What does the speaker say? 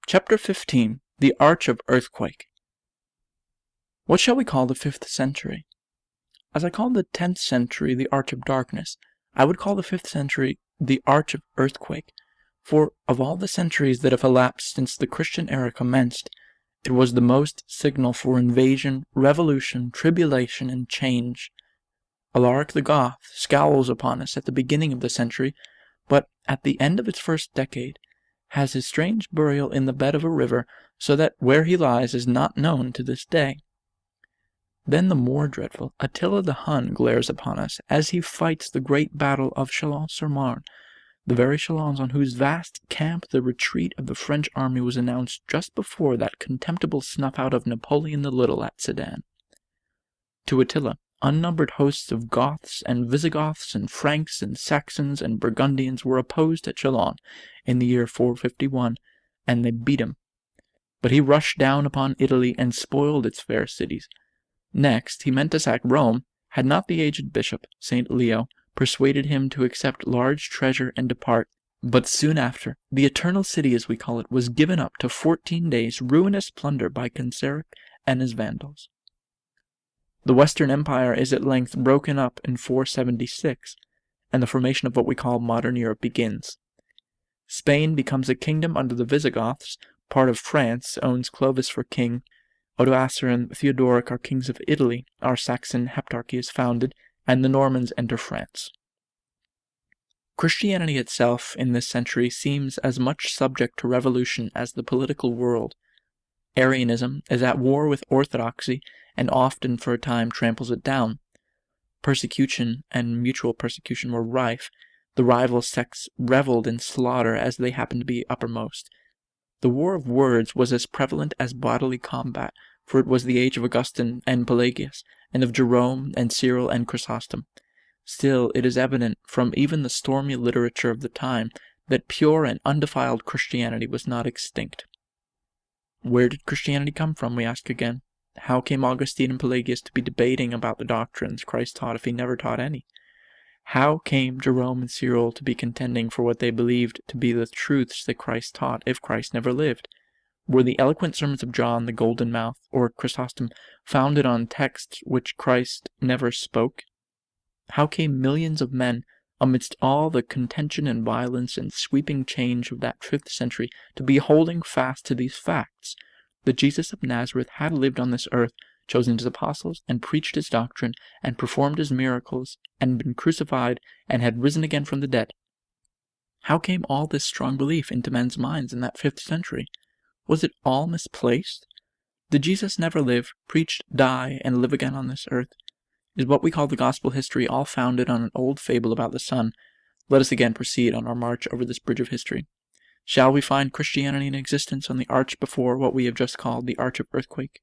Chapter 15. The Arch of Earthquake. What shall we call the 5th century? As I called the 10th century the Arch of Darkness, I would call the 5th century the Arch of Earthquake, for of all the centuries that have elapsed since the Christian era commenced, it was the most signal for invasion, revolution, tribulation, and change. Alaric the Goth scowls upon us at the beginning of the century, but at the end of its first decade, has his strange burial in the bed of a river, so that where he lies is not known to this day. Then the more dreadful Attila the Hun glares upon us as he fights the great battle of Chalons-sur-Marne, the very Chalons on whose vast camp the retreat of the French army was announced just before that contemptible snuff-out of Napoleon the Little at Sedan. To Attila, unnumbered hosts of Goths and Visigoths and Franks and Saxons and Burgundians were opposed at Chalons in the year 451, and they beat him. But he rushed down upon Italy and spoiled its fair cities. Next, he meant to sack Rome, had not the aged bishop, St. Leo, persuaded him to accept large treasure and depart. But soon after, the Eternal City, as we call it, was given up to 14 days' ruinous plunder by Genseric and his Vandals. The Western Empire is at length broken up in 476, and the formation of what we call modern Europe begins. Spain becomes a kingdom under the Visigoths, part of France owns Clovis for king, Odoacer and Theodoric are kings of Italy, our Saxon heptarchy is founded, and the Normans enter France. Christianity itself in this century seems as much subject to revolution as the political world. Arianism is at war with orthodoxy and often for a time tramples it down. Persecution and mutual persecution were rife. The rival sects reveled in slaughter as they happened to be uppermost. The war of words was as prevalent as bodily combat, for it was the age of Augustine and Pelagius, and of Jerome and Cyril and Chrysostom. Still, it is evident from even the stormy literature of the time that pure and undefiled Christianity was not extinct. Where did Christianity come from, we ask again? How came Augustine and Pelagius to be debating about the doctrines Christ taught if he never taught any? How came Jerome and Cyril to be contending for what they believed to be the truths that Christ taught if Christ never lived? Were the eloquent sermons of John the Golden Mouth or Chrysostom founded on texts which Christ never spoke? How came millions of men, amidst all the contention and violence and sweeping change of that 5th century, to be holding fast to these facts, that Jesus of Nazareth had lived on this earth, chosen his apostles, and preached his doctrine, and performed his miracles, and been crucified, and had risen again from the dead? How came all this strong belief into men's minds in that 5th century? Was it all misplaced? Did Jesus never live, preach, die, and live again on this earth? Is what we call the gospel history all founded on an old fable about the sun? Let us again proceed on our march over this bridge of history. Shall we find Christianity in existence on the arch before what we have just called the Arch of Earthquake?